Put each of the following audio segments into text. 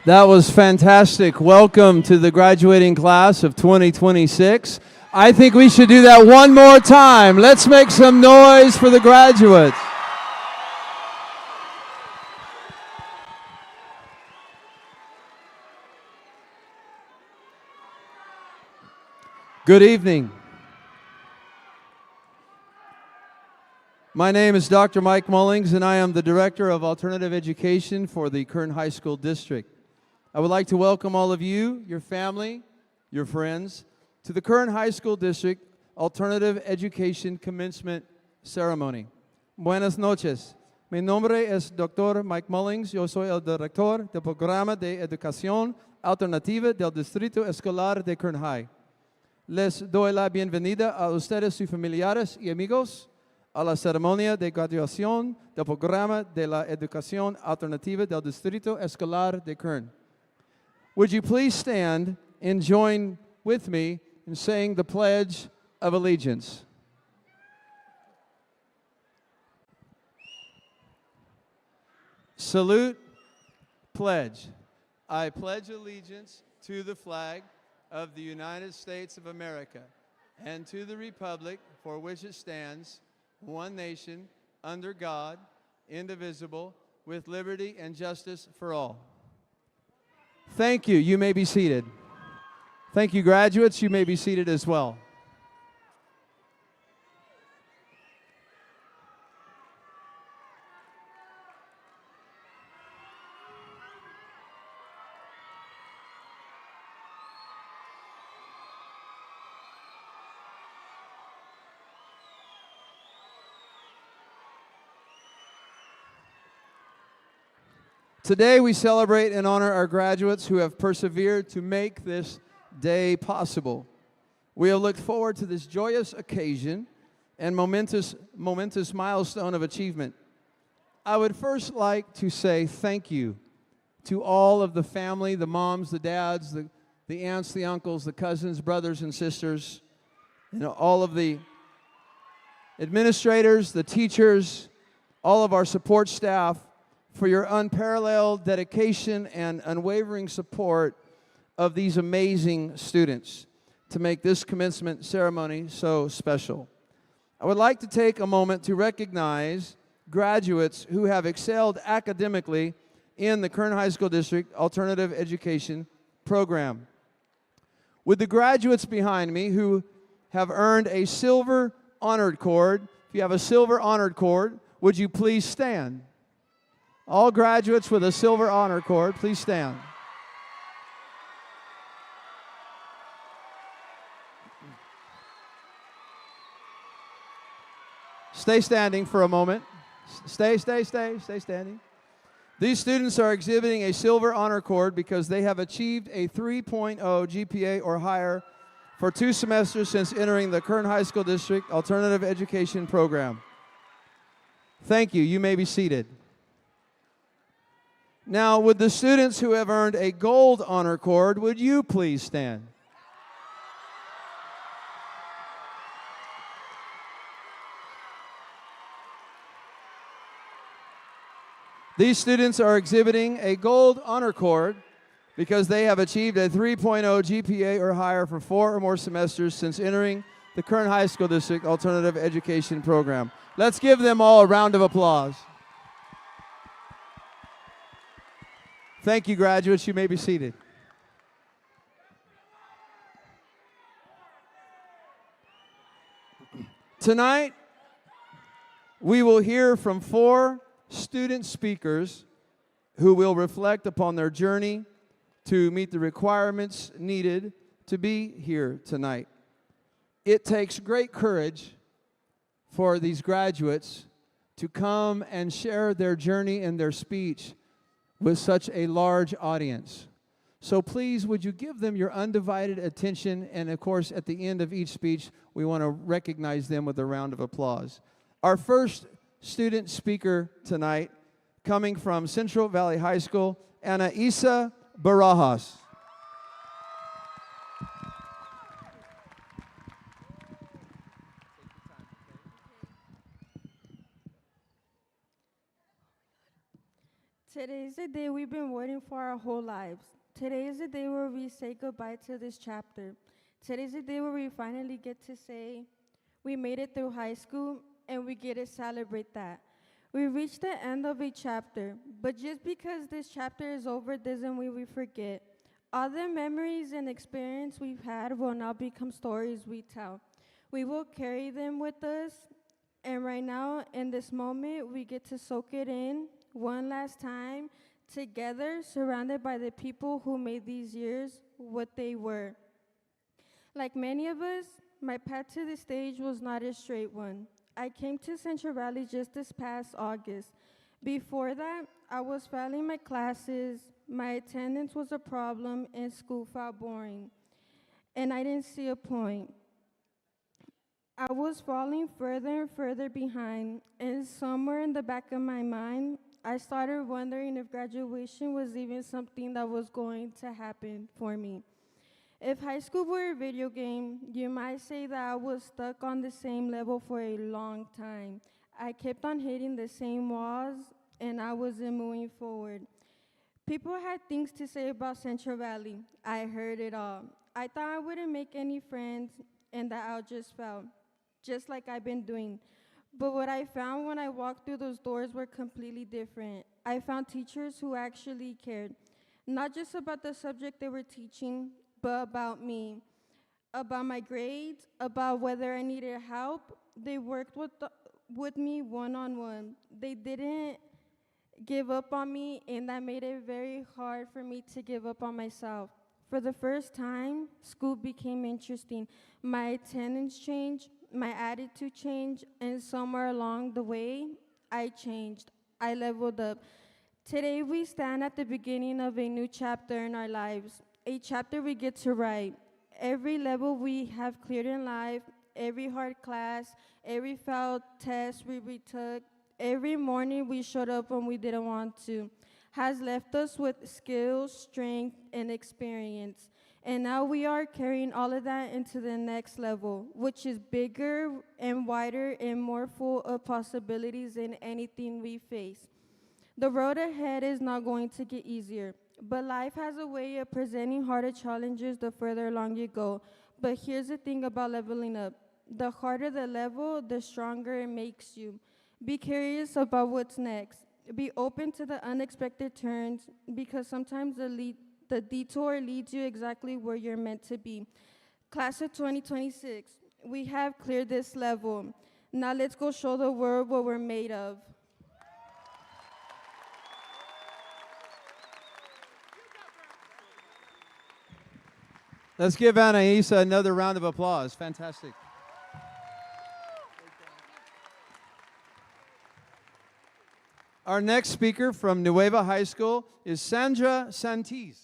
That was fantastic. Welcome to the graduating class of 2026. I think we should do that one more time. Let's make some noise for the graduates. Good evening. My name is Dr. Mike Mullings, and I am the Director of Alternative Education for the Kern High School District. I would like to welcome all of you, your family, your friends, to the Kern High School District Alternative Education Commencement Ceremony. Buenas noches. Mi nombre es Dr. Mike Mullings. Yo soy el Director del Programa de Educación Alternativa del Distrito Escolar de Kern High. Les doy la bienvenida a ustedes, sus familiares y amigos, a la ceremonia de graduación del Programa de la Educación Alternativa del Distrito Escolar de Kern. Would you please stand and join with me in saying the Pledge of Allegiance? Salute, pledge. I pledge allegiance to the flag of the United States of America and to the republic for which it stands, one nation, under God, indivisible, with liberty and justice for all. Thank you. You may be seated. Thank you, graduates. You may be seated as well. Today we celebrate and honor our graduates who have persevered to make this day possible. We have looked forward to this joyous occasion and momentous milestone of achievement. I would first like to say thank you to all of the family, the moms, the dads, the aunts, the uncles, the cousins, brothers and sisters, all of the administrators, the teachers, all of our support staff, for your unparalleled dedication and unwavering support of these amazing students to make this commencement ceremony so special. I would like to take a moment to recognize graduates who have excelled academically in the Kern High School District Alternative Education Program. With the graduates behind me who have earned a silver honored cord, if you have a silver honored cord, would you please stand? All graduates with a silver honor cord, please stand. Stay standing for a moment. Stay standing. These students are exhibiting a silver honor cord because they have achieved a 3.0 GPA or higher for 2 semesters since entering the Kern High School District Alternative Education Program. Thank you. You may be seated. Now, would the students who have earned a gold honor cord, would you please stand? These students are exhibiting a gold honor cord because they have achieved a 3.0 GPA or higher for 4 or more semesters since entering the Kern High School District Alternative Education Program. Let's give them all a round of applause. Thank you, graduates. You may be seated. Tonight, we will hear from 4 student speakers who will reflect upon their journey to meet the requirements needed to be here tonight. It takes great courage for these graduates to come and share their journey and their speech with such a large audience. So please, would you give them your undivided attention, and of course, at the end of each speech, we want to recognize them with a round of applause. Our first student speaker tonight, coming from Central Valley High School, Anaisa Barajas. Today is the day we've been waiting for our whole lives. Today is the day where we say goodbye to this chapter. Today is the day where we finally get to say we made it through high school and we get to celebrate that. We reached the end of a chapter, but just because this chapter is over doesn't mean we forget. All the memories and experience we've had will now become stories we tell. We will carry them with us, and right now, in this moment, we get to soak it in one last time, together, surrounded by the people who made these years what they were. Like many of us, my path to this stage was not a straight one. I came to Central Valley just this past August. Before that, I was failing my classes, my attendance was a problem, and school felt boring. And I didn't see a point. I was falling further and further behind, and somewhere in the back of my mind, I started wondering if graduation was even something that was going to happen for me. If high school were a video game, you might say that I was stuck on the same level for a long time. I kept on hitting the same walls, and I wasn't moving forward. People had things to say about Central Valley. I heard it all. I thought I wouldn't make any friends, and that I just felt just like I've been doing. But what I found when I walked through those doors were completely different. I found teachers who actually cared, not just about the subject they were teaching, but about me, about my grades, about whether I needed help. They worked with me one-on-one. They didn't give up on me, and that made it very hard for me to give up on myself. For the first time, school became interesting. My attendance changed, my attitude changed, and somewhere along the way, I changed. I leveled up. Today, we stand at the beginning of a new chapter in our lives, a chapter we get to write. Every level we have cleared in life, every hard class, every failed test we retook, every morning we showed up when we didn't want to, has left us with skills, strength, and experience. And now we are carrying all of that into the next level, which is bigger and wider and more full of possibilities than anything we face. The road ahead is not going to get easier, but life has a way of presenting harder challenges the further along you go. But here's the thing about leveling up. The harder the level, the stronger it makes you. Be curious about what's next. Be open to the unexpected turns, because sometimes the detour leads you exactly where you're meant to be. Class of 2026, we have cleared this level. Now let's go show the world what we're made of. Let's give Anaisa another round of applause. Fantastic. Our next speaker from Nueva High School is Sandra Santis.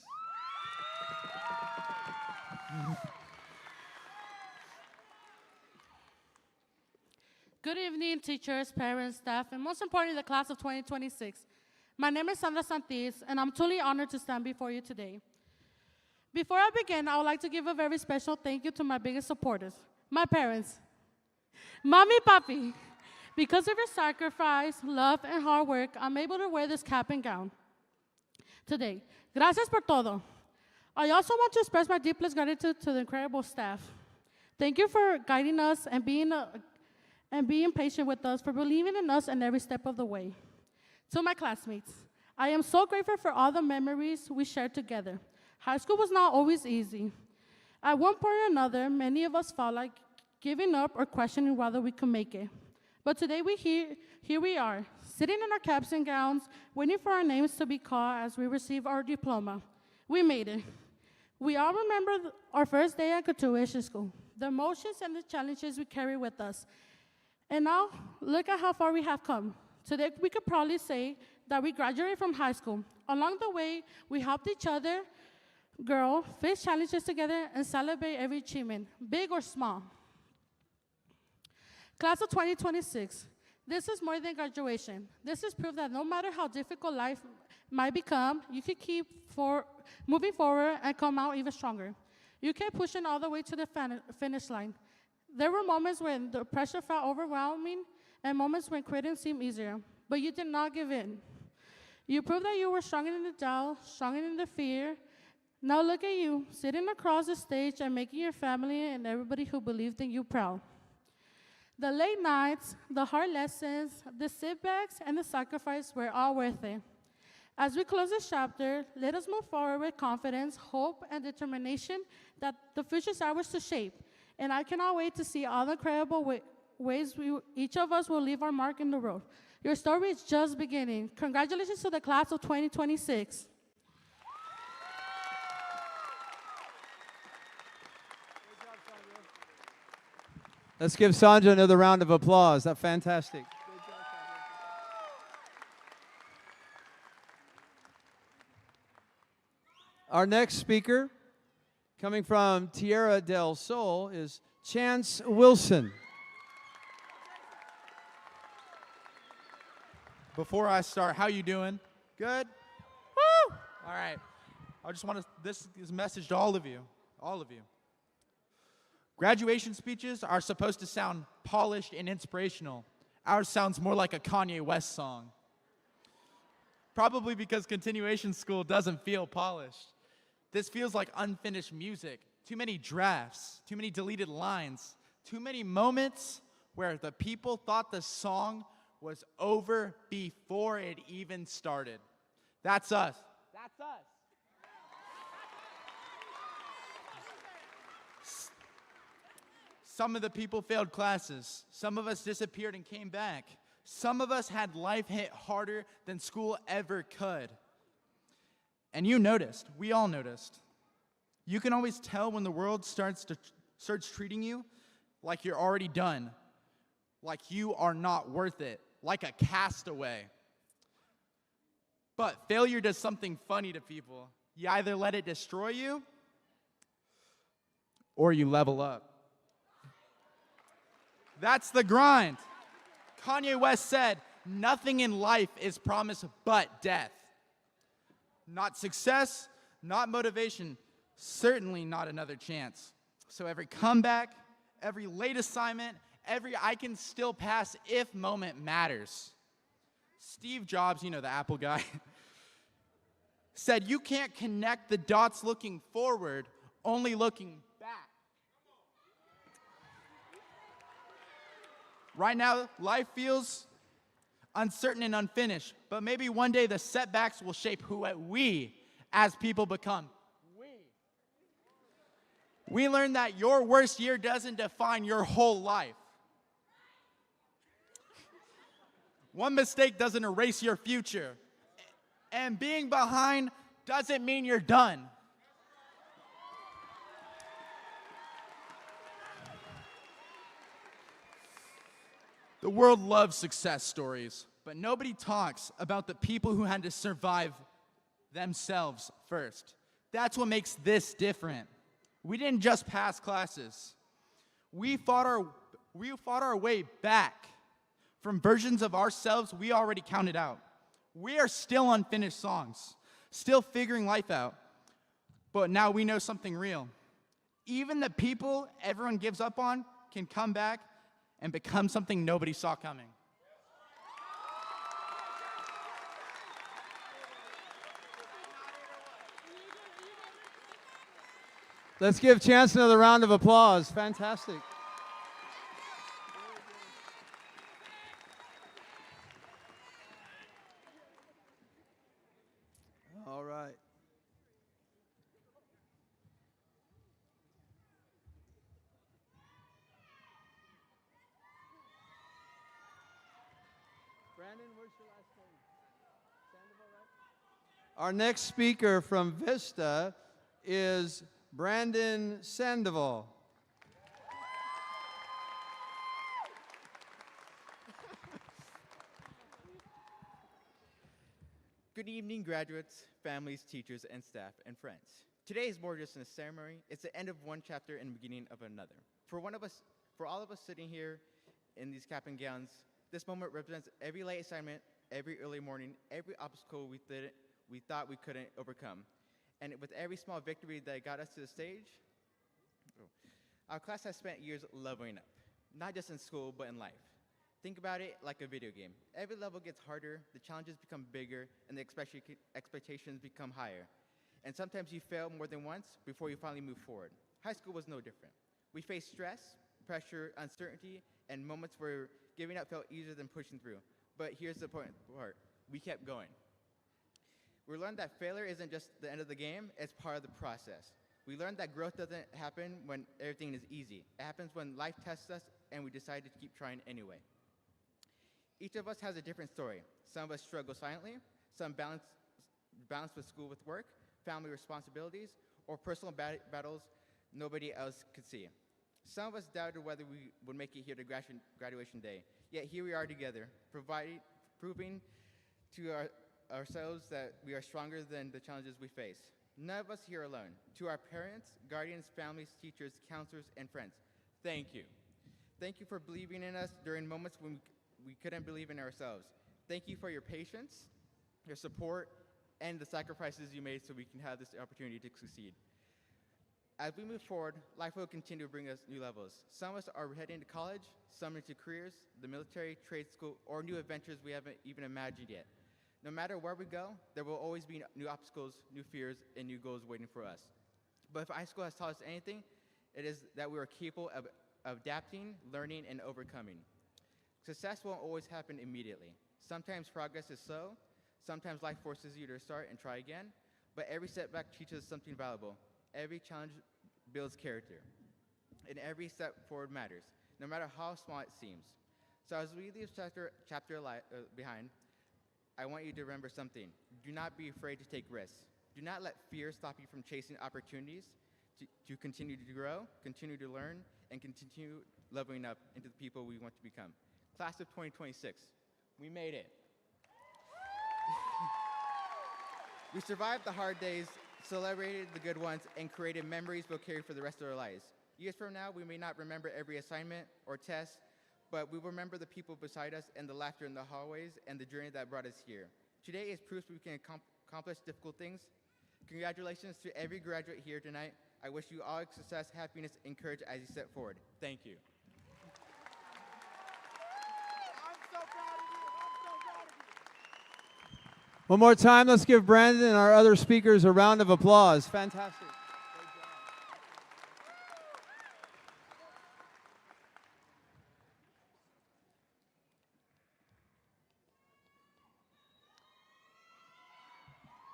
Good evening, teachers, parents, staff, and most importantly, the class of 2026. My name is Sandra Santis, and I'm truly honored to stand before you today. Before I begin, I would like to give a very special thank you to my biggest supporters, my parents. Mommy, Papi, because of your sacrifice, love, and hard work, I'm able to wear this cap and gown today. Gracias por todo. I also want to express my deepest gratitude to the incredible staff. Thank you for guiding us and being patient with us, for believing in us in every step of the way. To my classmates, I am so grateful for all the memories we shared together. High school was not always easy. At one point or another, many of us felt like giving up or questioning whether we could make it. But today here we are, sitting in our caps and gowns, waiting for our names to be called as we receive our diploma. We made it. We all remember our first day at graduation school, the emotions and the challenges we carry with us. And now, look at how far we have come. Today, we could probably say that we graduated from high school. Along the way, we helped each other grow, face challenges together, and celebrate every achievement, big or small. Class of 2026, this is more than graduation. This is proof that no matter how difficult life might become, you can keep moving forward and come out even stronger. You kept pushing all the way to the finish line. There were moments when the pressure felt overwhelming and moments when quitting seemed easier, but you did not give in. You proved that you were stronger than the doubt, stronger than the fear. Now look at you, sitting across the stage and making your family and everybody who believed in you proud. The late nights, the hard lessons, the setbacks, and the sacrifice were all worth it. As we close this chapter, let us move forward with confidence, hope, and determination that the future is ours to shape. And I cannot wait to see all the incredible ways each of us will leave our mark in the road. Your story is just beginning. Congratulations to the class of 2026. Let's give Sandra another round of applause. That's fantastic. Our next speaker, coming from Tierra del Sol, is Chance Wilson. Before I start, how you doing? Good? Woo! All right. I just want to, this is a message to all of you. All of you. Graduation speeches are supposed to sound polished and inspirational. Ours sounds more like a Kanye West song. Probably because continuation school doesn't feel polished. This feels like unfinished music. Too many drafts, too many deleted lines, too many moments where the people thought the song was over before it even started. That's us. That's us. Some of the people failed classes. Some of us disappeared and came back. Some of us had life hit harder than school ever could. And you noticed, we all noticed. You can always tell when the world starts treating you like you're already done, like you are not worth it, like a castaway. But failure does something funny to people. You either let it destroy you, or you level up. That's the grind. Kanye West said, nothing in life is promised but death. Not success, not motivation, certainly not another chance. So every comeback, every late assignment, every I can still pass if moment matters. Steve Jobs, you know, the Apple guy, said you can't connect the dots looking forward, only looking back. Right now, life feels uncertain and unfinished, but maybe one day the setbacks will shape who we as people become. We learned that your worst year doesn't define your whole life. One mistake doesn't erase your future. And being behind doesn't mean you're done. The world loves success stories, but nobody talks about the people who had to survive themselves first. That's what makes this different. We didn't just pass classes. We fought our way back from versions of ourselves we already counted out. We are still unfinished songs, still figuring life out, but now we know something real. Even the people everyone gives up on can come back and become something nobody saw coming. Let's give Chance another round of applause. Fantastic. All right. Brandon, where's your last name? Sandoval, right? Our next speaker from Vista is Brandon Sandoval. Good evening, graduates, families, teachers, and staff, and friends. Today is more just than a ceremony. It's the end of one chapter and the beginning of another. For all of us sitting here in these cap and gowns, this moment represents every late assignment, every early morning, every obstacle we thought we couldn't overcome. And with every small victory that got us to the stage, our class has spent years leveling up, not just in school, but in life. Think about it like a video game. Every level gets harder, the challenges become bigger, and the expectations become higher. And sometimes you fail more than once before you finally move forward. High school was no different. We faced stress, pressure, uncertainty, and moments where giving up felt easier than pushing through. But here's the important part. We kept going. We learned that failure isn't just the end of the game, it's part of the process. We learned that growth doesn't happen when everything is easy. It happens when life tests us and we decide to keep trying anyway. Each of us has a different story. Some of us struggle silently, some balance with school with work, family responsibilities, or personal battles nobody else could see. Some of us doubted whether we would make it here to graduation day. Yet here we are together, proving to ourselves that we are stronger than the challenges we face. None of us here alone. To our parents, guardians, families, teachers, counselors, and friends, thank you. Thank you for believing in us during moments when we couldn't believe in ourselves. Thank you for your patience, your support, and the sacrifices you made so we can have this opportunity to succeed. As we move forward, life will continue to bring us new levels. Some of us are heading to college, some into careers, the military, trade school, or new adventures we haven't even imagined yet. No matter where we go, there will always be new obstacles, new fears, and new goals waiting for us. But if high school has taught us anything, it is that we are capable of adapting, learning, and overcoming. Success won't always happen immediately. Sometimes progress is slow, sometimes life forces you to start and try again, but every setback teaches us something valuable. Every challenge builds character, and every step forward matters, no matter how small it seems. So as we leave chapter behind, I want you to remember something. Do not be afraid to take risks. Do not let fear stop you from chasing opportunities to continue to grow, continue to learn, and continue leveling up into the people we want to become. Class of 2026, we made it. We survived the hard days, celebrated the good ones, and created memories we'll carry for the rest of our lives. Years from now, we may not remember every assignment or test, but we will remember the people beside us and the laughter in the hallways and the journey that brought us here. Today is proof we can accomplish difficult things. Congratulations to every graduate here tonight. I wish you all success, happiness, and courage as you step forward. Thank you. One more time, let's give Brandon and our other speakers a round of applause. Fantastic.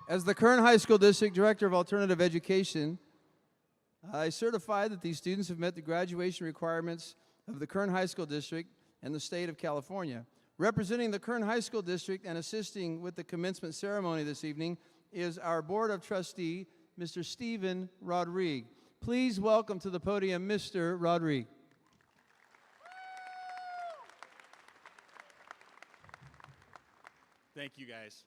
As the Kern High School District Director of Alternative Education, I certify that these students have met the graduation requirements of the Kern High School District and the state of California. Representing the Kern High School District and assisting with the commencement ceremony this evening is our Board of Trustee, Mr. Stephen Rodrigue. Please welcome to the podium Mr. Rodrigue. Thank you, guys.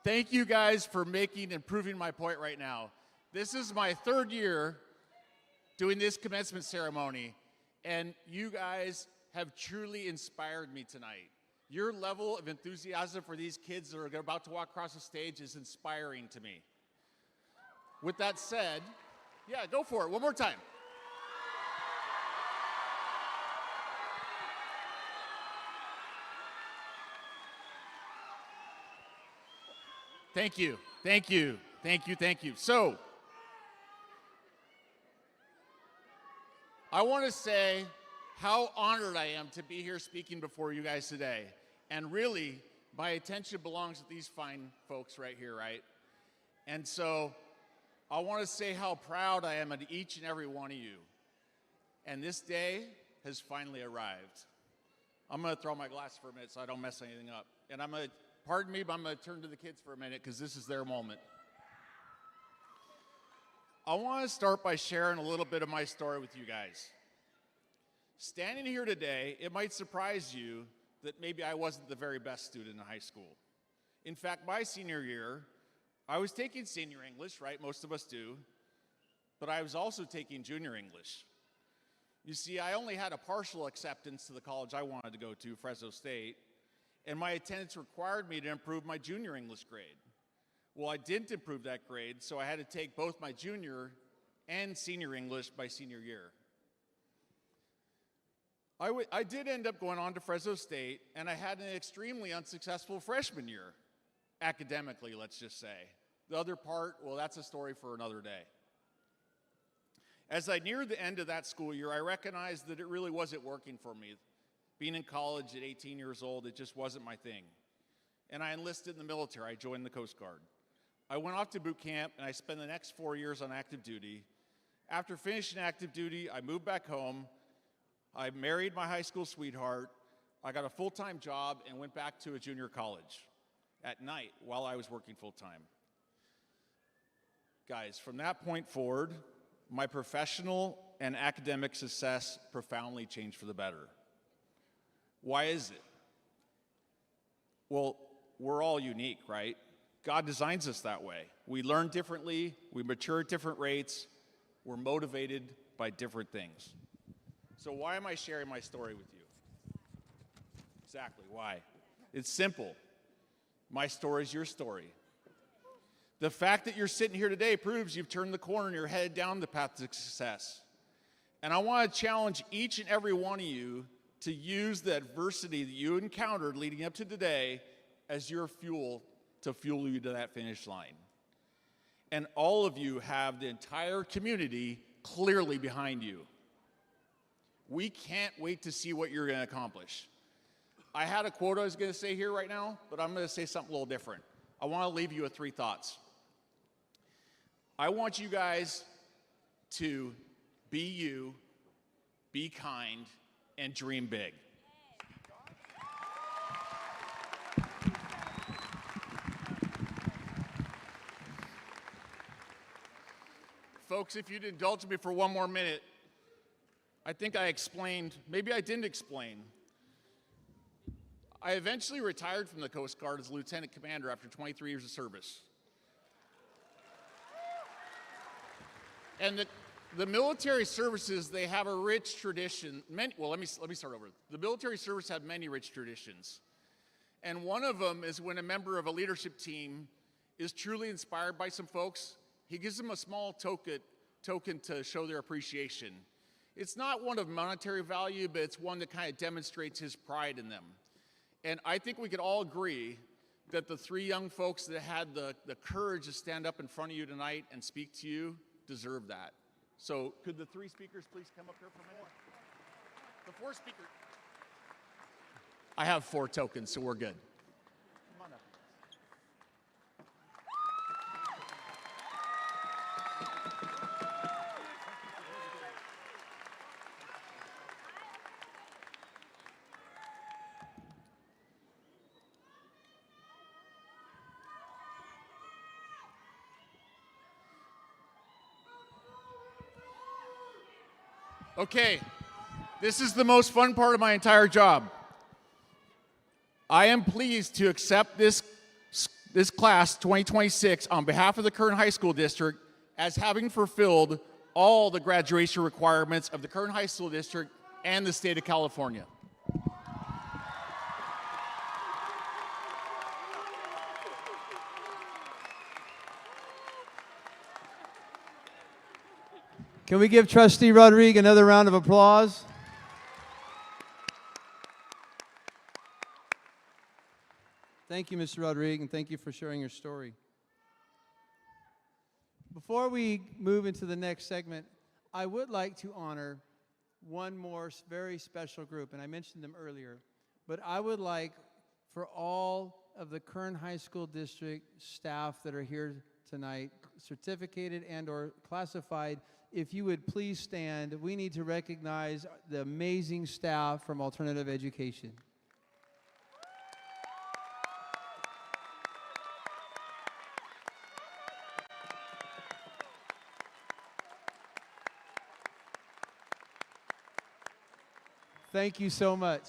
Thank you guys for making and proving my point right now. This is my third year doing this commencement ceremony, and you guys have truly inspired me tonight. Your level of enthusiasm for these kids that are about to walk across the stage is inspiring to me. With that said, yeah, go for it, one more time. Thank you, thank you, thank you, thank you. So, I want to say how honored I am to be here speaking before you guys today. And really, my attention belongs to these fine folks right here, right? And so, I want to say how proud I am of each and every one of you. And this day has finally arrived. I'm going to throw my glass for a minute so I don't mess anything up. And I'm going to, pardon me, but I'm going to turn to the kids for a minute because this is their moment. I want to start by sharing a little bit of my story with you guys. Standing here today, it might surprise you that maybe I wasn't the very best student in high school. In fact, my senior year, I was taking senior English, right? Most of us do. But I was also taking junior English. You see, I only had a partial acceptance to the college I wanted to go to, Fresno State. and my attendance required me to improve my junior English grade. Well, I didn't improve that grade, so I had to take both my junior and senior English by senior year. I did end up going on to Fresno State, and I had an extremely unsuccessful freshman year, academically, let's just say. The other part, well, that's a story for another day. As I neared the end of that school year, I recognized that it really wasn't working for me. Being in college at 18 years old, it just wasn't my thing. And I enlisted in the military. I joined the Coast Guard. I went off to boot camp, and I spent the next 4 years on active duty. After finishing active duty, I moved back home. I married my high school sweetheart. I got a full-time job and went back to a junior college at night while I was working full-time. Guys, from that point forward, my professional and academic success profoundly changed for the better. Why is it? Well, we're all unique, right? God designs us that way. We learn differently, we mature at different rates, we're motivated by different things. So why am I sharing my story with you? Exactly, why? It's simple. My story is your story. The fact that you're sitting here today proves you've turned the corner and you're headed down the path to success. And I want to challenge each and every one of you to use the adversity that you encountered leading up to today as your fuel to fuel you to that finish line. And all of you have the entire community clearly behind you. We can't wait to see what you're going to accomplish. I had a quote I was going to say here right now, but I'm going to say something a little different. I want to leave you with 3 thoughts. I want you guys to be you, be kind, and dream big. Folks, if you'd indulge me for one more minute, I think I explained, maybe I didn't explain. I eventually retired from the Coast Guard as a lieutenant commander after 23 years of service. And the military services, they have a rich tradition. Let me start over. The military service have many rich traditions. And one of them is when a member of a leadership team is truly inspired by some folks, he gives them a small token to show their appreciation. It's not one of monetary value, but it's one that kind of demonstrates his pride in them. And I think we could all agree that the 3 young folks that had the courage to stand up in front of you tonight and speak to you deserve that. So could the 3 speakers please come up here for a minute? The 4 speakers. I have 4 tokens, so we're good. Come on up. Okay, this is the most fun part of my entire job. I am pleased to accept this class 2026 on behalf of the Kern High School District as having fulfilled all the graduation requirements of the Kern High School District and the state of California. Can we give Trustee Rodriguez another round of applause? Thank you, Mr. Rodriguez, and thank you for sharing your story. Before we move into the next segment, I would like to honor one more very special group, and I mentioned them earlier, but I would like for all of the Kern High School District staff that are here tonight, certificated and or classified, if you would please stand. We need to recognize the amazing staff from Alternative Education. Thank you so much.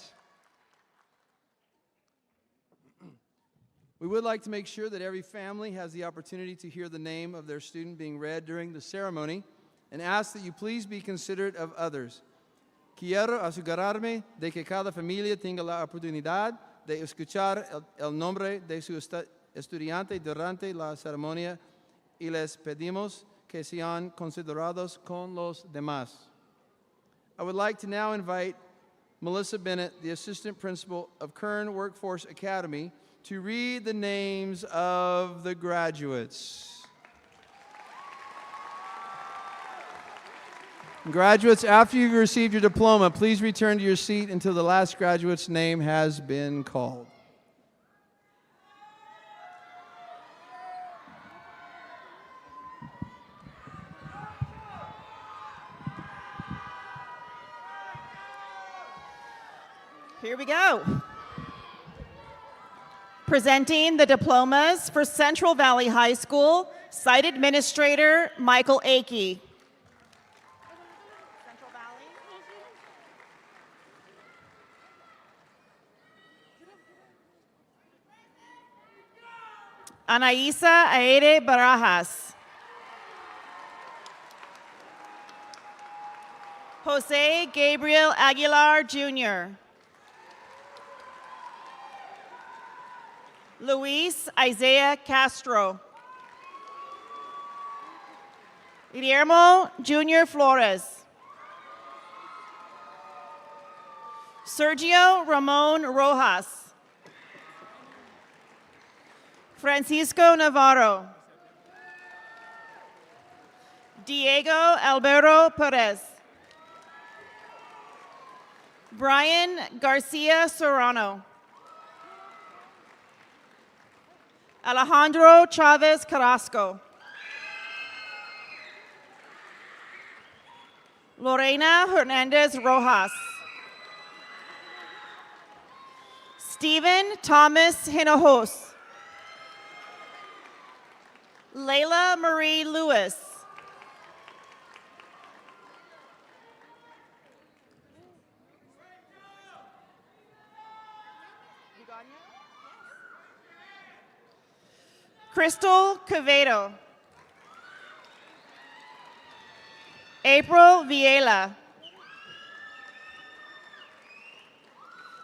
We would like to make sure that every family has the opportunity to hear the name of their student being read during the ceremony, and ask that you please be considerate of others. Quiero asegurarme de que cada familia tenga la oportunidad de escuchar el nombre de su estudiante durante la ceremonia y les pedimos que sean considerados con los demás. I would like to now invite Melissa Bennett, the Assistant Principal of Kern Workforce Academy, to read the names of the graduates. Graduates, after you've received your diploma, please return to your seat until the last graduate's name has been called. Here we go. Presenting the diplomas for Central Valley High School, Site Administrator Michael Akey. Central Valley. Anaisa Aire Barajas. Jose Gabriel Aguilar Jr. Luis Isaiah Castro. Guillermo Jr. Flores. Sergio Ramon Rojas. Francisco Navarro. Diego Alberto Perez. Brian Garcia Serrano. Alejandro Chavez Carrasco. Lorena Hernandez Rojas. Stephen Thomas Hinojos. Layla Marie Lewis. Crystal Quevedo. April Viela.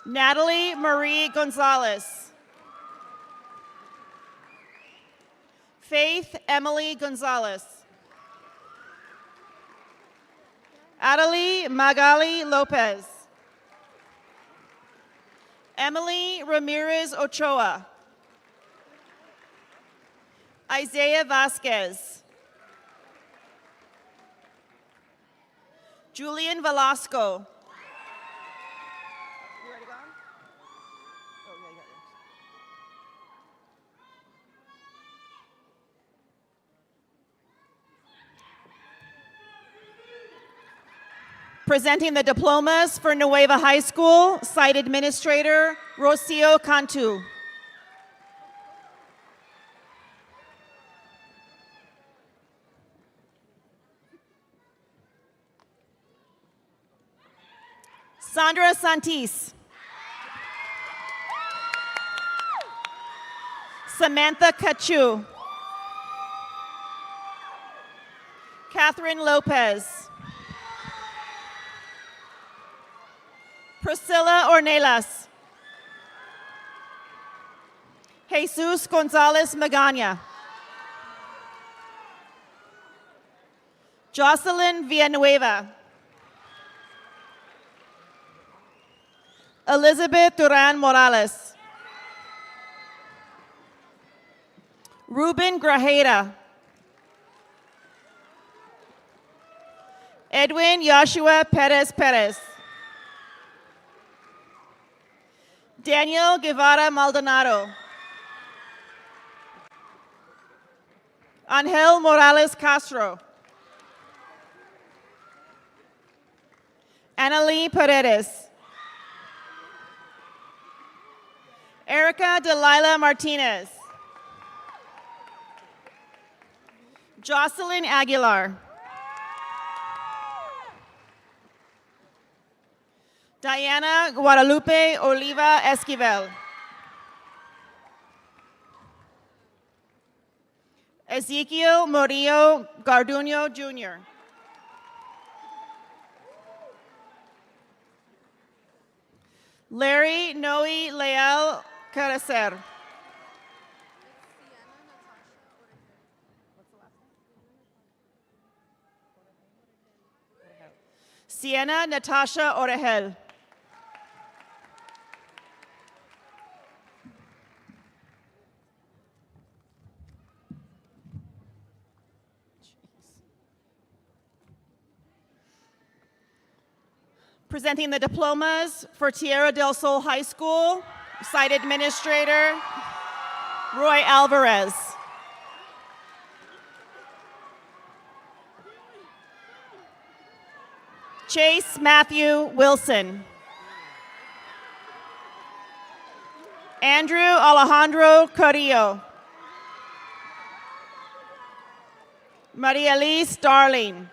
Natalie Marie Gonzalez. Faith Emily Gonzalez. Adelie Magali Lopez. Emily Ramirez Ochoa. Isaiah Vasquez. Julian Velasco. You already gone? Oh, yeah, you got yours. Presenting the diplomas for Nueva High School, Site Administrator Rocio Cantu. Sandra Santis. Samantha Cachu. Catherine Lopez. Priscilla Ornelas. Jesus Gonzalez Magana. Jocelyn Villanueva. Elizabeth Duran Morales. Ruben Grajeda. Edwin Joshua Perez Perez. Daniel Guevara Maldonado. Angel Morales Castro. Annalie Paredes. Erica Delilah Martinez. Jocelyn Aguilar. Diana Guadalupe Oliva Esquivel. Ezekiel Murillo Garduño Jr. Larry Noe Leal Carecer. Sienna Natasha Orejel. Presenting the diplomas for Tierra del Sol High School, site administrator, Roy Alvarez. Chase Matthew Wilson. Andrew Alejandro Carrillo. Maria Elise Darling.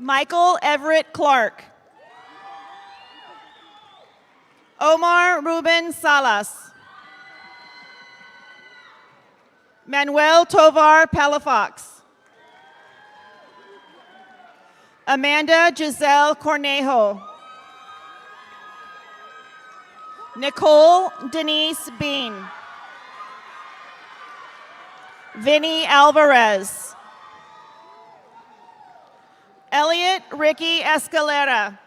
Michael Everett Clark. Omar Ruben Salas. Manuel Tovar Palafox. Amanda Giselle Cornejo. Nicole Denise Bean. Vinny Alvarez. Elliot Ricky Escalera.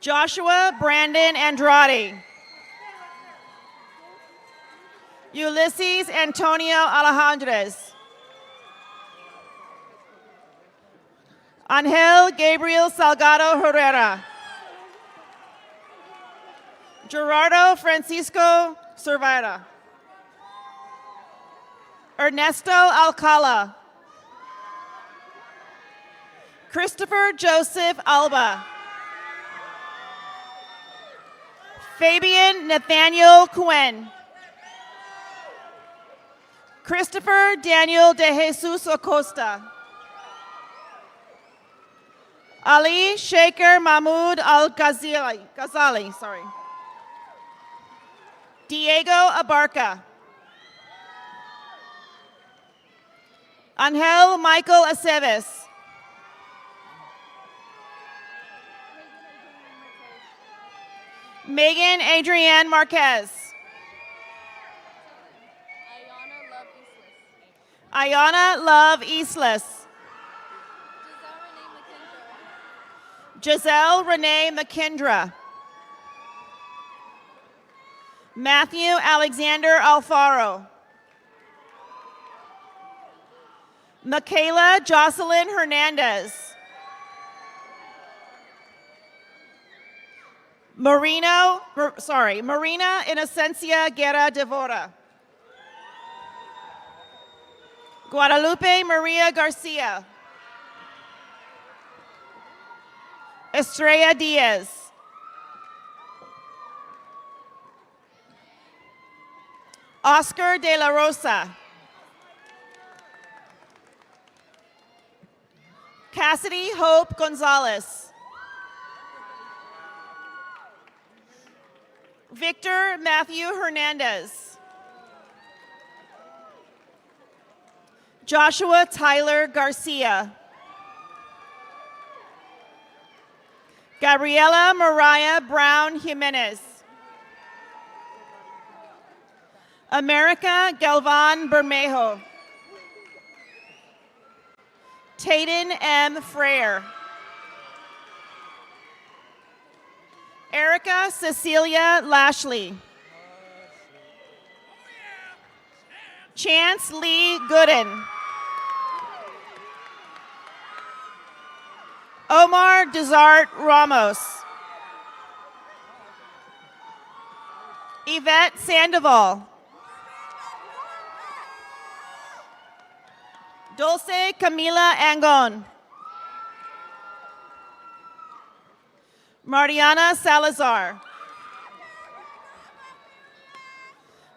Joshua Brandon Andrade. Ulysses Antonio Alejandres. Angel Gabriel Salgado Herrera. Gerardo Francisco Cervera. Ernesto Alcala. Christopher Joseph Alba. Fabian Nathaniel Cuen. Christopher Daniel de Jesus Acosta. Ali Shaker Mahmoud Al-Ghazali, sorry. Diego Abarca. Angel Michael Aceves. Megan Adrienne Marquez. Ayana Love Eastless. Giselle Renee McKendra. Matthew Alexander Alfaro. Michaela Jocelyn Hernandez. Marina Inocencia Guerra Devora. Guadalupe Maria Garcia. Estrella Diaz. Oscar de la Rosa. Cassidy Hope Gonzalez. Victor Matthew Hernandez. Joshua Tyler Garcia. Gabriela Mariah Brown Jimenez. America Galvan Bermejo. Tayden M. Frere. Erica Cecilia Lashley. Chance Lee Gooden. Omar Desart Ramos. Yvette Sandoval. Dulce Camila Angon. Mariana Salazar.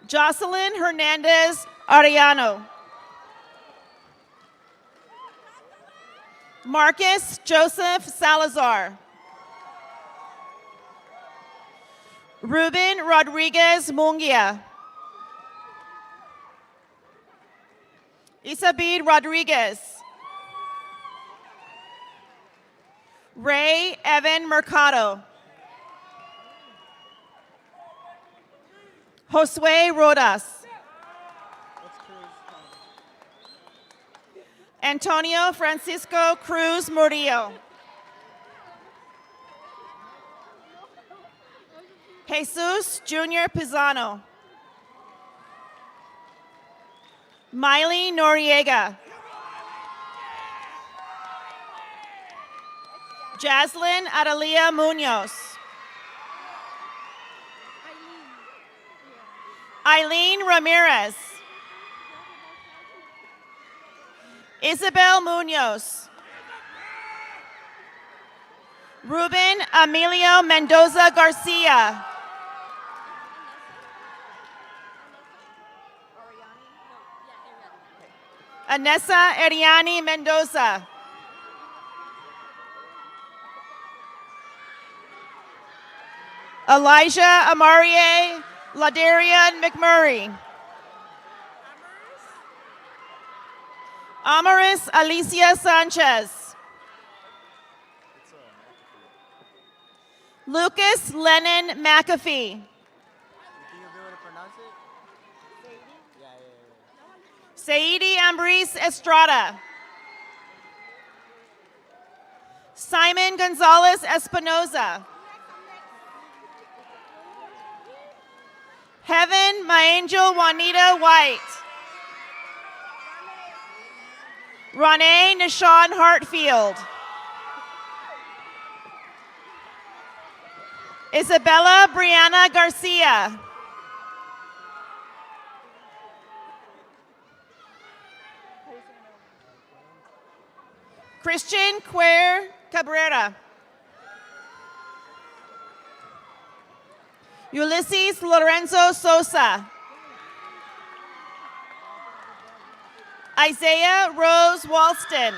Jocelyn Hernandez Arellano. Marcus Joseph Salazar. Ruben Rodriguez Mungia. Isabel Rodriguez. Ray Evan Mercado. Josue Rodas. Antonio Francisco Cruz Murillo. Jesus Junior Pisano. Miley Noriega. Jaslyn Adalia Munoz. Eileen Ramirez. Isabel Munoz. Ruben Emilio Mendoza Garcia. Anessa Eriani Mendoza. Elijah Amarie Ladarian McMurray. Amaris Alicia Sanchez. Lucas Lennon McAfee. Saidi Ambris Estrada. Simon Gonzalez Espinoza. Heaven My Angel Juanita White. Ronee Nishan Hartfield. Isabella Brianna Garcia. Christian Quer Cabrera. Ulysses Lorenzo Sosa. Isaiah Rose Walston.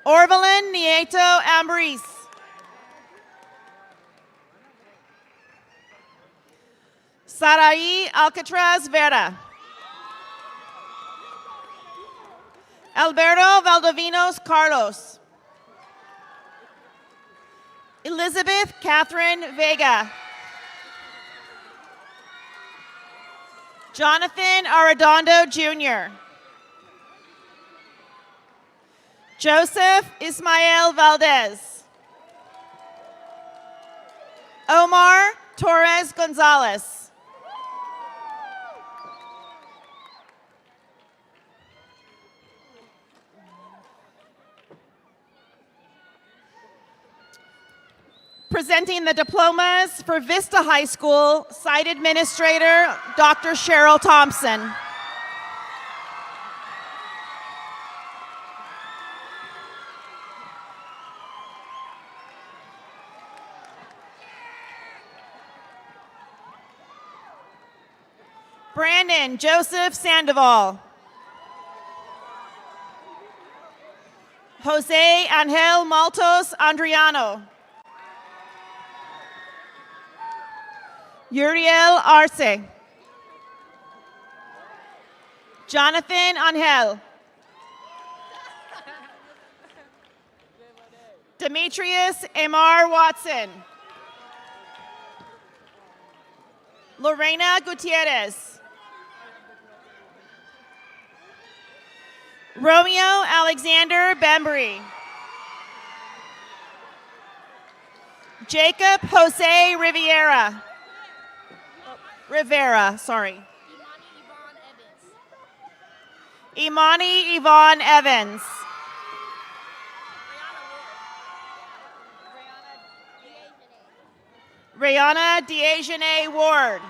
Orvelin Nieto Ambris. Sarai Alcatraz Vera. Alberto Valdovinos Carlos. Elizabeth Catherine Vega. Jonathan Arredondo Jr. Joseph Ismael Valdez. Omar Torres Gonzalez. Presenting the diplomas for Vista High School, Site Administrator, Dr. Cheryl Thompson. Brandon Joseph Sandoval. Jose Angel Maltos Andriano. Uriel Arce. Jonathan Angel. Demetrius Amar Watson. Lorena Gutierrez. Romeo Alexander Bembry. Jacob Jose Rivera, sorry. Imani Yvonne Evans. Rihanna Diejane Ward.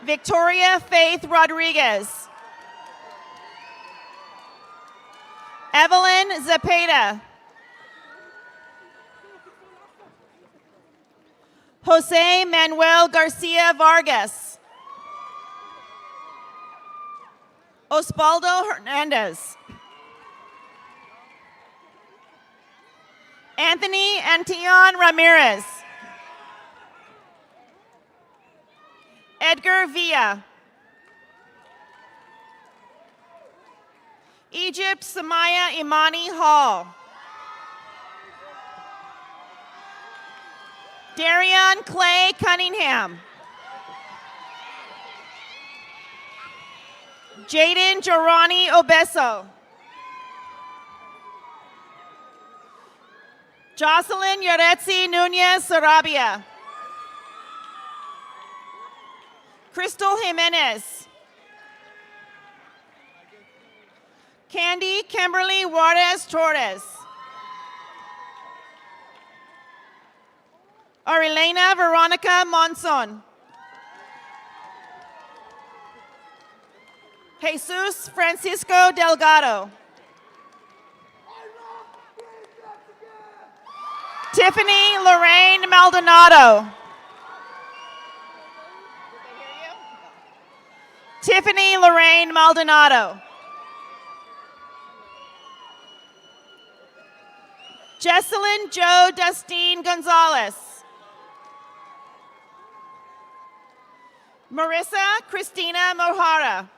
Victoria Faith Rodriguez. Evelyn Zapata. Jose Manuel Garcia Vargas. Osvaldo Hernandez. Anthony Antion Ramirez. Edgar Villa. Egypt Samaya Imani Hall. Darian Clay Cunningham. Jaden Jorani Obeso. Jocelyn Yaretsi Nunez Sarabia. Crystal Jimenez. Candy Kimberly Juarez Torres. Arilena Veronica Monson. Jesus Francisco Delgado. Tiffany Lorraine Maldonado. Tiffany Lorraine Maldonado. Jesselyn Jo Dustine Gonzalez. Marissa Christina Mohara.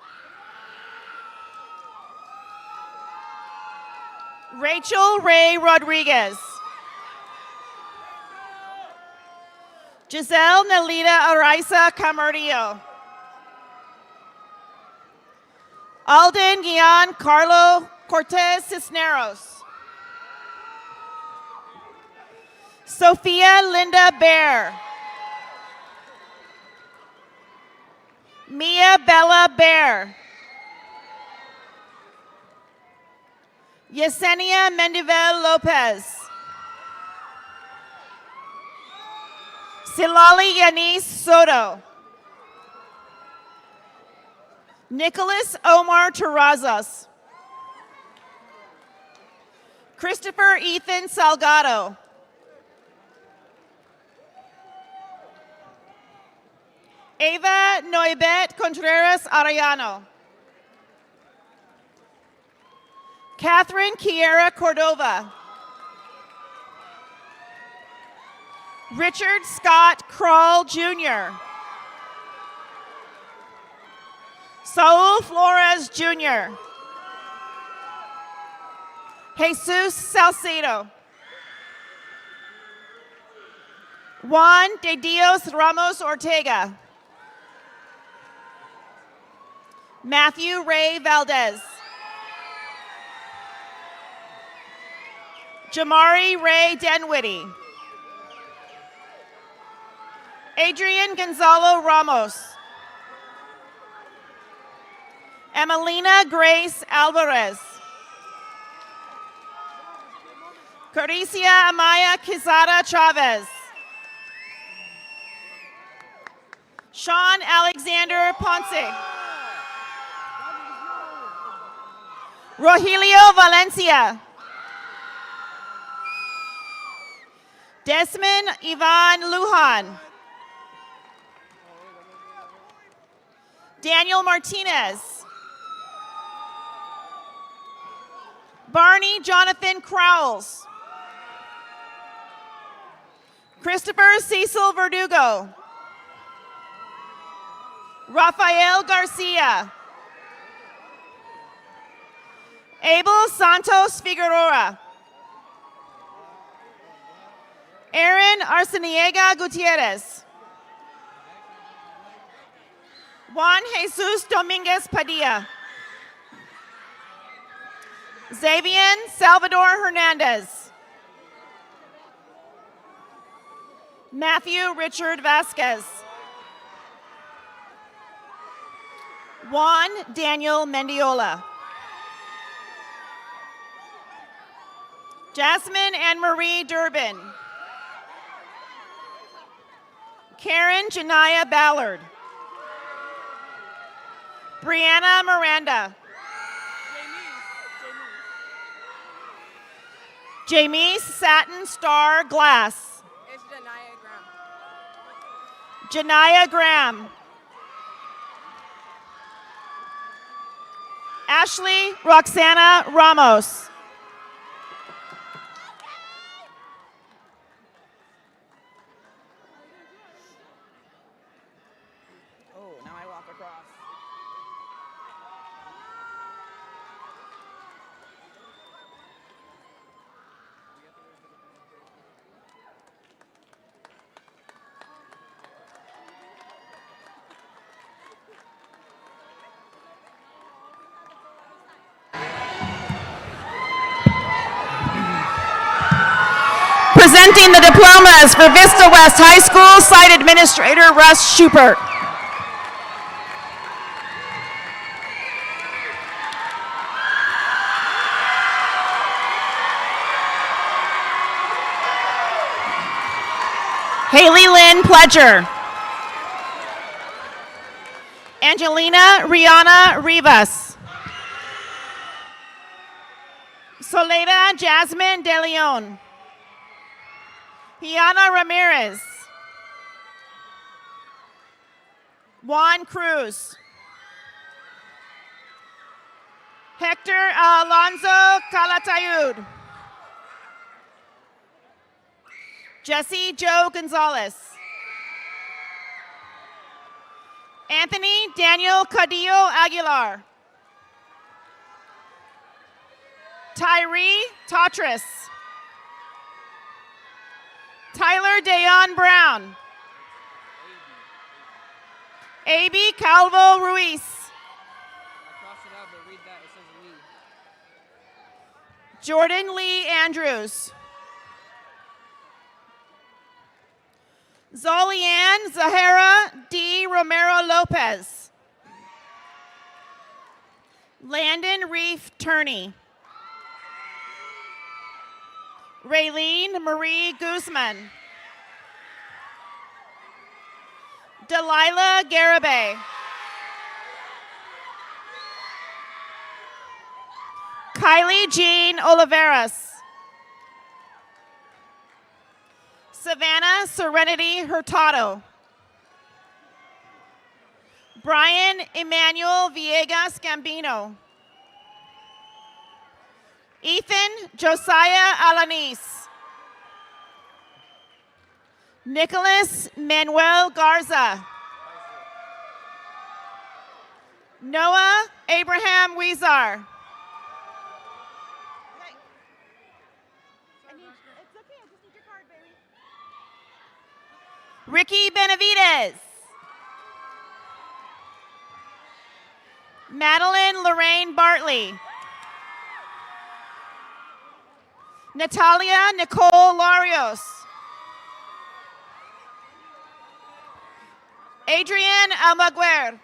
Rachel Ray Rodriguez. Giselle Nelita Araiza Camarillo. Alden Gian Carlo Cortez Cisneros. Sophia Linda Bear. Mia Bella Bear. Yesenia Mendivel Lopez. Silali Yanis Soto. Nicholas Omar Terrazas. Christopher Ethan Salgado. Ava Noibet Contreras Arellano. Catherine Kiera Cordova. Richard Scott Kroll Jr. Saul Flores Jr. Jesus Salcedo. Juan de Dios Ramos Ortega. Matthew Ray Valdez. Jamari Ray Denwitty. Adrian Gonzalo Ramos. Emelina Grace Alvarez. Caricia Amaya Quezada Chavez. Sean Alexander Ponce. Rogelio Valencia. Desmond Ivan Lujan. Daniel Martinez. Barney Jonathan Crowles. Christopher Cecil Verdugo. Rafael Garcia. Abel Santos Figueroa. Aaron Arceniega Gutierrez. Juan Jesus Dominguez Padilla. Xavier Salvador Hernandez. Matthew Richard Vasquez. Juan Daniel Mendiola. Jasmine Anne-Marie Durbin. Karen Janaya Ballard. Brianna Miranda. Jamie Satin Star Glass. It's Janaya Graham. Janaya Graham. Ashley Roxana Ramos. Oh, now I walk across. Presenting the diplomas for Vista West High School, Site Administrator Russ Schubert. Haley Lynn Pledger. Angelina Rihanna Rivas. Soledad Jasmine De Leon. Hiana Ramirez. Juan Cruz. Hector Alonso Calatayud. Jesse Joe Gonzalez. Anthony Daniel Cadillo Aguilar. Tyree Tatris. Tyler Dayon Brown. A.B. Calvo Ruiz. Jordan Lee Andrews. Zolianne Zahara D. Romero Lopez. Landon Reef Turney. Raylene Marie Guzman. Delilah Garibay. Kylie Jean Oliveras. Savannah Serenity Hurtado. Brian Emmanuel Villegas Gambino. Ethan Josiah Alanis. Nicholas Manuel Garza. Noah Abraham Weezar. Ricky Benavides. Madeline Lorraine Bartley. Natalia Nicole Larios. Adrian Almaguer.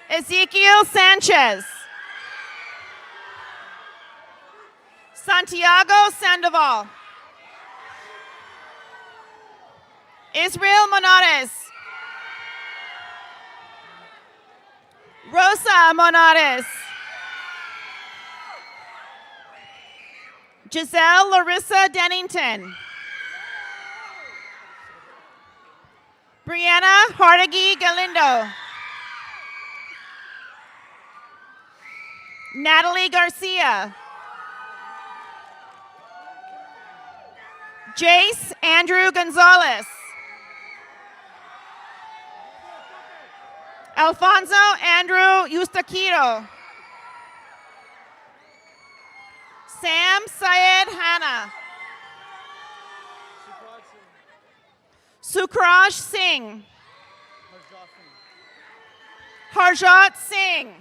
Ezekiel Sanchez. Santiago Sandoval. Israel Monares. Rosa Monares. Giselle Larissa Dennington. Brianna Hardegui Galindo. Natalie Garcia. Jace Andrew Gonzalez. Alfonso Andrew Eustaquito. Sam Syed Hanna. Sukraj Singh. Harjot Singh.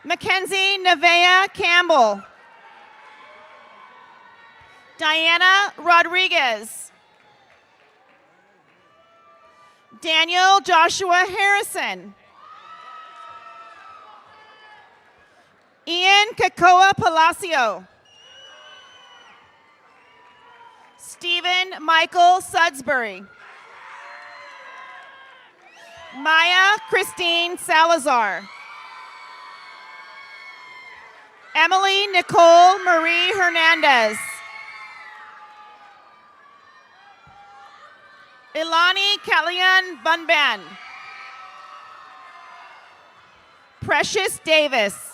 Mackenzie Nevea Campbell. Diana Rodriguez. Daniel Joshua Harrison. Ian Kakoa Palacio. Stephen Michael Sudsbury. Maya Christine Salazar. Emily Nicole Marie Hernandez. Ilani Kellyanne Bunband. Precious Davis.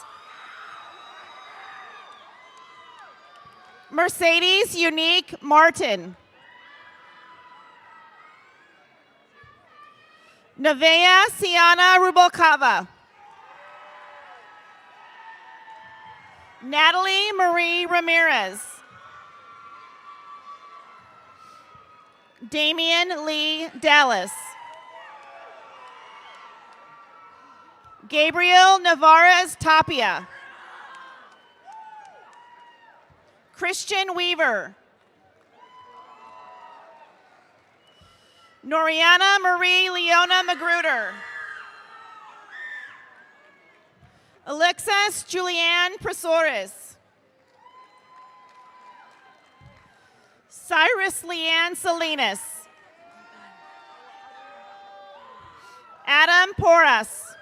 Mercedes Unique Martin. Nevea Siana Rubalcava. Natalie Marie Ramirez. Damian Lee Dallas. Gabriel Navarez Tapia. Christian Weaver. Noriana Marie Leona Magruder. Alexis Julianne Presores. Cyrus Leanne Salinas. Adam Porras.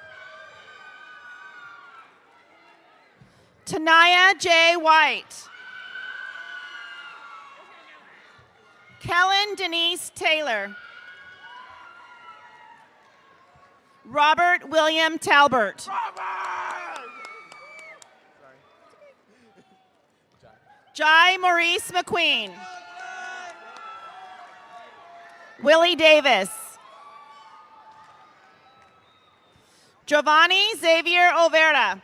Tanaya J. White. Kellen Denise Taylor. Robert William Talbert. Jai Maurice McQueen. Willie Davis. Giovanni Xavier Olvera.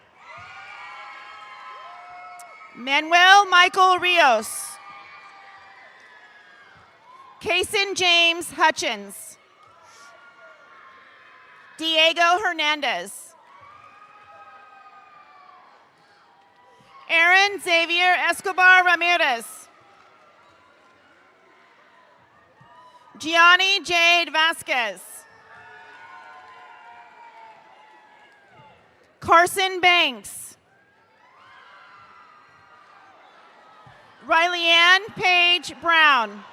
Manuel Michael Rios. Kason James Hutchins. Diego Hernandez. Aaron Xavier Escobar Ramirez. Gianni Jade Vasquez. Carson Banks. Riley Ann Page Brown.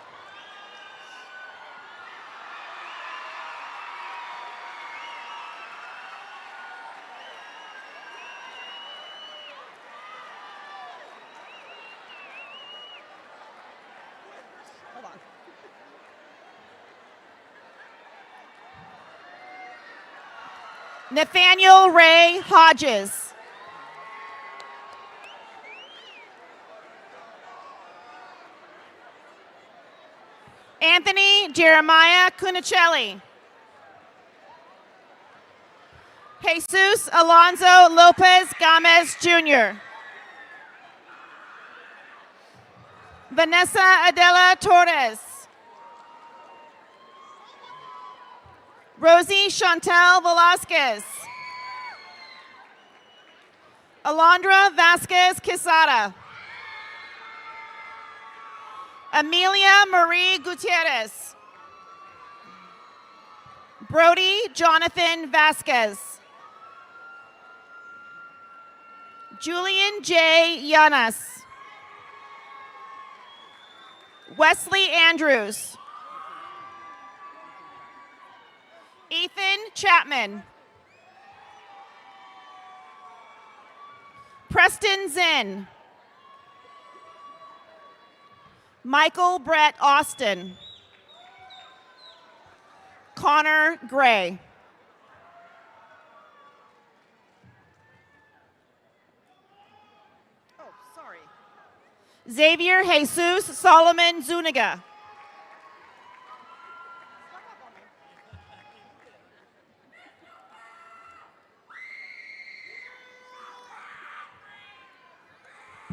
Nathaniel Ray Hodges. Anthony Jeremiah Cunicelli. Jesus Alonso Lopez Gomez Jr. Vanessa Adela Torres. Rosie Chantel Velasquez. Alondra Vasquez Quesada. Amelia Marie Gutierrez. Brody Jonathan Vasquez. Julian J. Yanas. Wesley Andrews. Ethan Chapman. Preston Zinn. Michael Brett Austin. Connor Gray. Oh, sorry. Xavier Jesus Solomon Zuniga.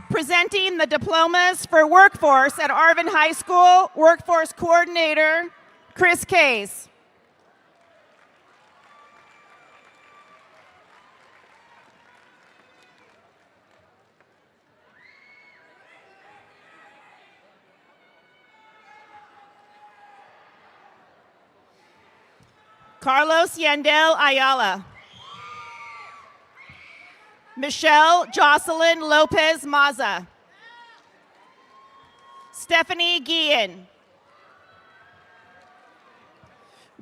Presenting the diplomas for workforce at Arvin High School, Workforce Coordinator, Chris Case. Carlos Yandel Ayala. Michelle Jocelyn Lopez Maza. Stephanie Guillen.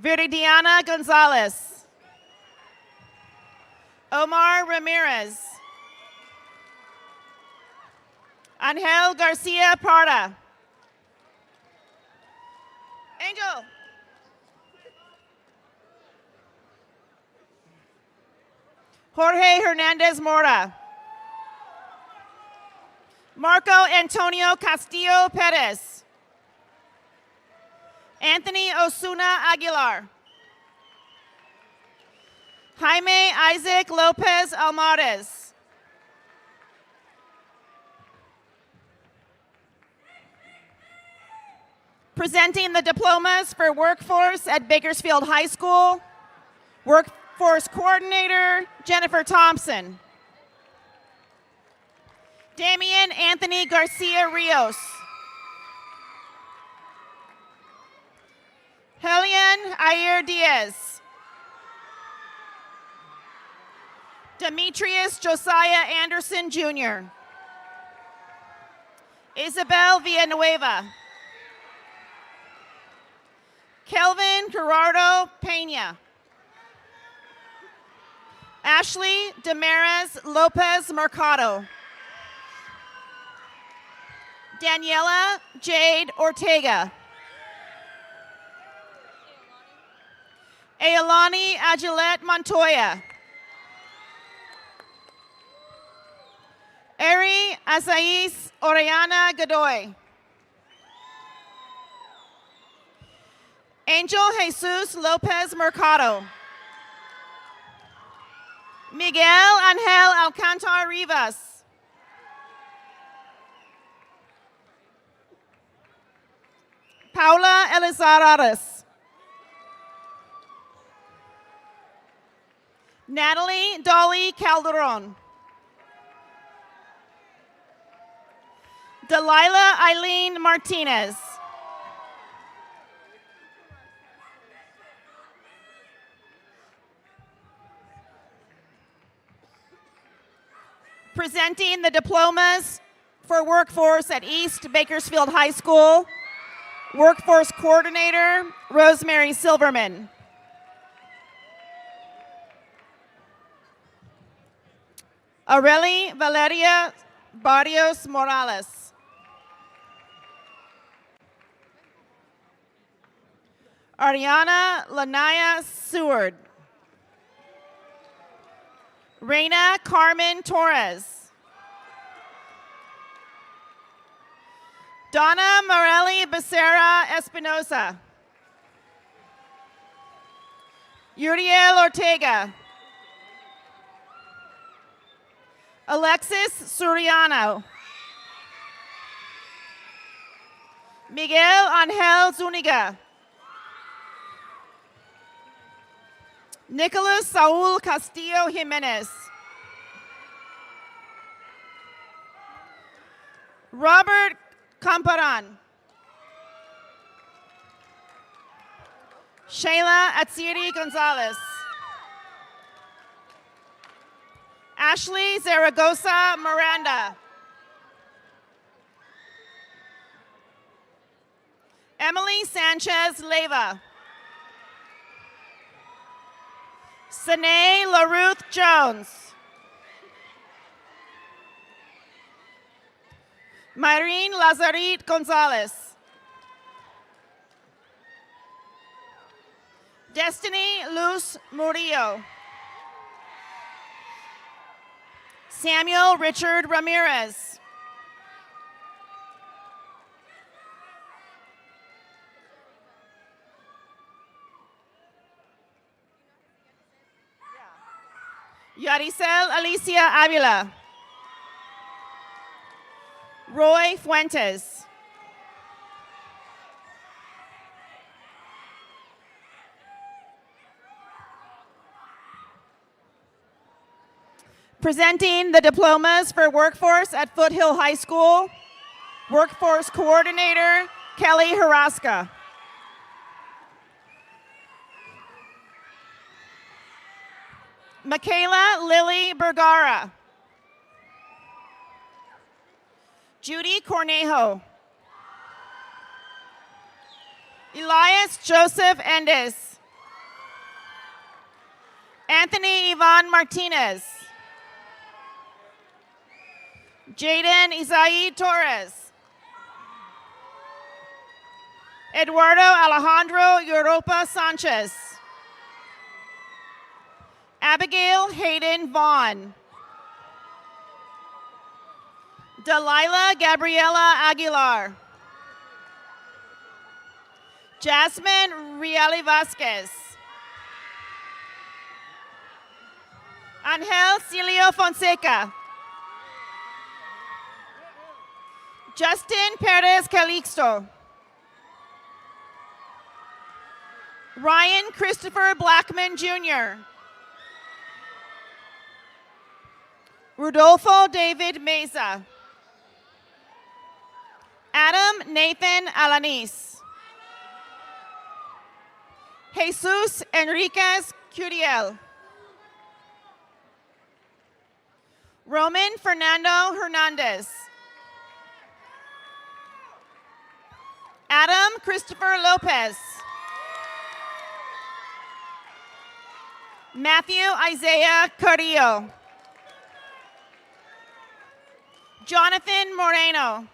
Viridiana Gonzalez. Omar Ramirez. Angel Garcia Parda. Angel. Jorge Hernandez Mora. Marco Antonio Castillo Perez. Anthony Osuna Aguilar. Jaime Isaac Lopez Almares. Presenting the diplomas for workforce at Bakersfield High School, Workforce Coordinator, Jennifer Thompson. Damian Anthony Garcia Rios. Helian Ayer Diaz. Demetrius Josiah Anderson Jr. Isabel Villanueva. Kelvin Gerardo Pena. Ashley Damaris Lopez Mercado. Daniela Jade Ortega. Ailani Agilette Montoya. Eri Azais Oriana Godoy. Angel Jesus Lopez Mercado. Miguel Angel Alcantara Rivas. Paula Elizares. Natalie Dolly Calderon. Delilah Eileen Martinez. Presenting the diplomas for workforce at East Bakersfield High School, Workforce Coordinator, Rosemary Silverman. Aurelie Valeria Barrios Morales. Ariana Lanaya Seward. Reina Carmen Torres. Donna Morelli Becerra Espinosa. Uriel Ortega. Alexis Suriano. Miguel Angel Zuniga. Nicholas Saul Castillo Jimenez. Robert Camparan. Shayla Atsiri Gonzalez. Ashley Zaragoza Miranda. Emily Sanchez Leyva. Sine LaRuth Jones. Myrene Lazarit Gonzalez. Destiny Luz Murillo. Samuel Richard Ramirez. Yaricel Alicia Avila. Roy Fuentes. Presenting the diplomas for workforce at Foothill High School, Workforce Coordinator, Kelly Haraska. Michaela Lily Bergara. Judy Cornejo. Elias Joseph Endes. Anthony Ivan Martinez. Jaden Isai Torres. Eduardo Alejandro Europa Sanchez. Abigail Hayden Vaughn. Delilah Gabriela Aguilar. Jasmine Riali Vasquez. Angel Celio Fonseca. Justin Perez Calixto. Ryan Christopher Blackman Jr. Rodolfo David Meza. Nathan Alanis. Jesus Enriquez Curiel. Roman Fernando Hernandez. Adam Christopher Lopez. Matthew Isaiah Carrillo. Jonathan Moreno.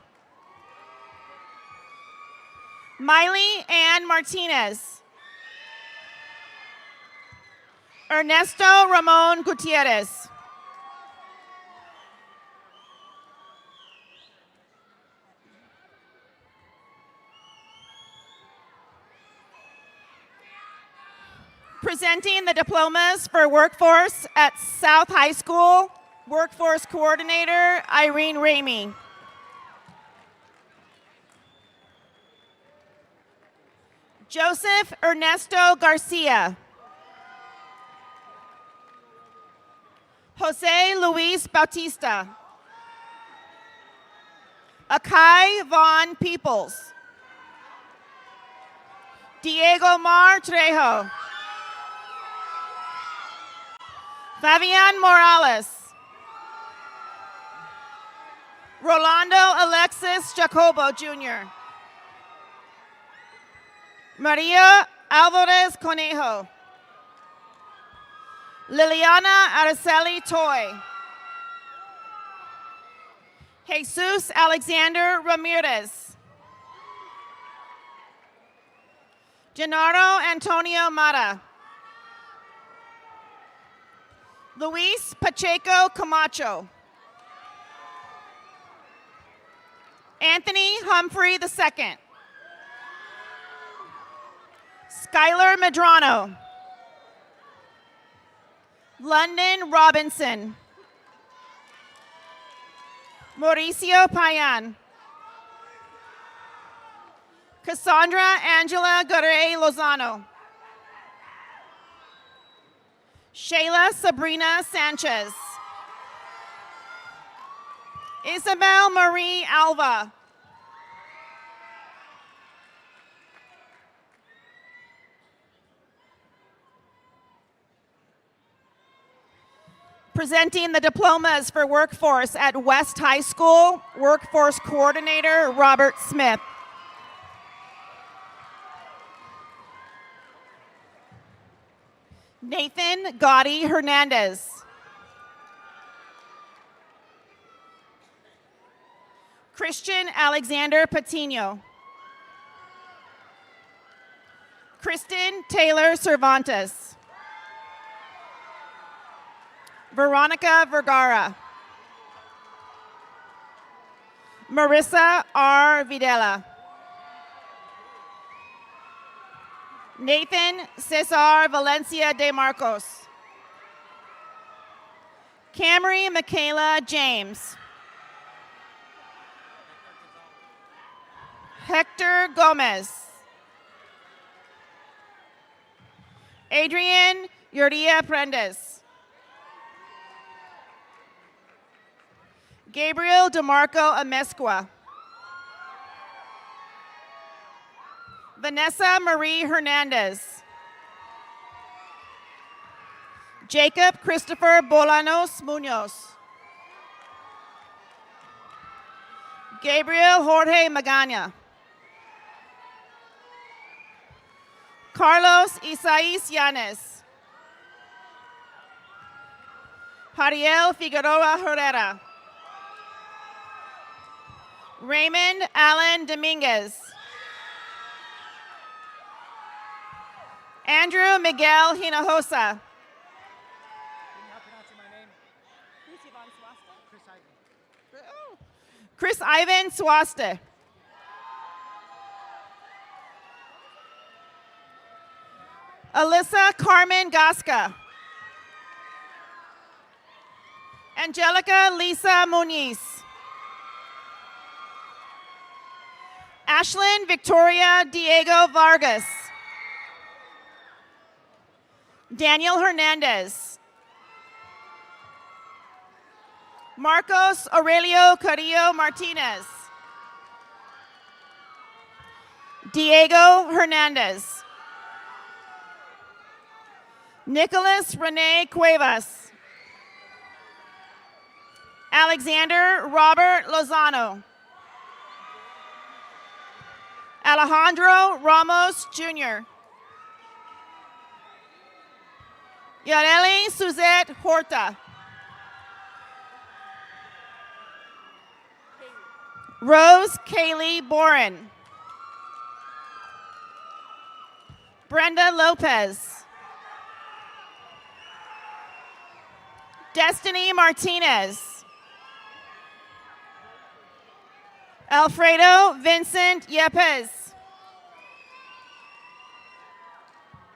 Miley Ann Martinez. Ernesto Ramon Gutierrez. Presenting the diplomas for workforce at South High School, Workforce Coordinator Irene Ramey. Joseph Ernesto Garcia. Jose Luis Bautista. Akai Von Peoples. Diego Mar Trejo. Fabian Morales. Rolando Alexis Jacobo Jr. Maria Alvarez Conejo. Liliana Araceli Toy. Jesus Alexander Ramirez. Gennaro Antonio Mata. Luis Pacheco Camacho. Anthony Humphrey II. Skylar Medrano. London Robinson. Mauricio Payan. Cassandra Angela Garay Lozano. Shayla Sabrina Sanchez. Isabel Marie Alva. Presenting the diplomas for workforce at West High School, Workforce Coordinator Robert Smith. Nathan Gotti Hernandez. Christian Alexander Patino. Kristen Taylor Cervantes. Veronica Vergara. Marissa R. Videla. Nathan Cesar Valencia de Marcos. Camry Michaela James. Hector Gomez. Adrian Yuria Prendes. Gabriel DeMarco Amesqua. Vanessa Marie Hernandez. Jacob Christopher Bolanos Munoz. Gabriel Jorge Magana. Carlos Isais Yanes. Jariel Figueroa Herrera. Raymond Allen Dominguez. Andrew Miguel Hinojosa. Chris Ivan Swaste. Alyssa Carmen Gasca. Angelica Lisa Muniz. Ashlyn Victoria Diego Vargas. Daniel Hernandez. Marcos Aurelio Carrillo Martinez. Diego Hernandez. Nicholas Rene Cuevas. Alexander Robert Lozano. Alejandro Ramos Jr. Yareli Suzette Horta. Rose Kaylee Boren. Brenda Lopez. Destiny Martinez. Alfredo Vincent Yepes.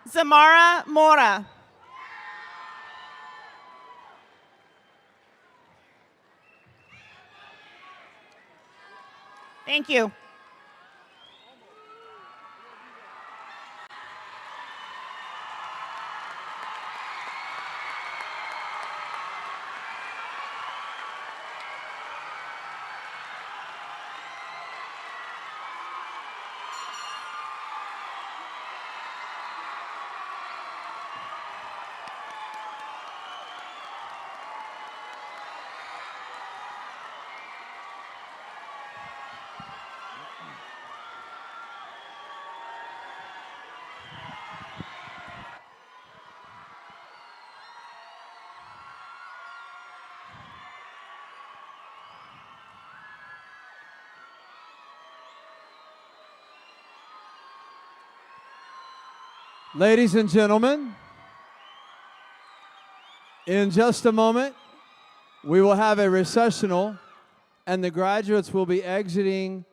Zamara Mora. Thank you. Ladies and gentlemen, in just a moment, we will have a recessional, and the graduates will be exiting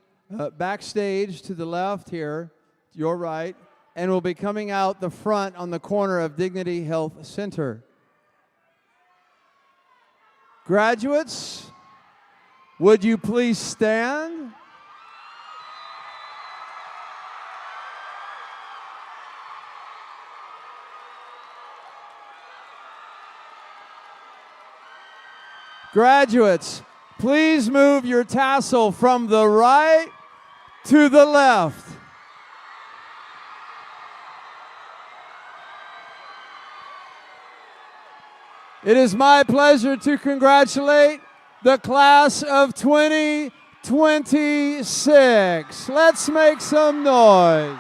backstage to the left here, your right, and will be coming out the front on the corner of Dignity Health Center. Graduates, would you please stand? Graduates, please move your tassel from the right to the left. It is my pleasure to congratulate the class of 2026. Let's make some noise.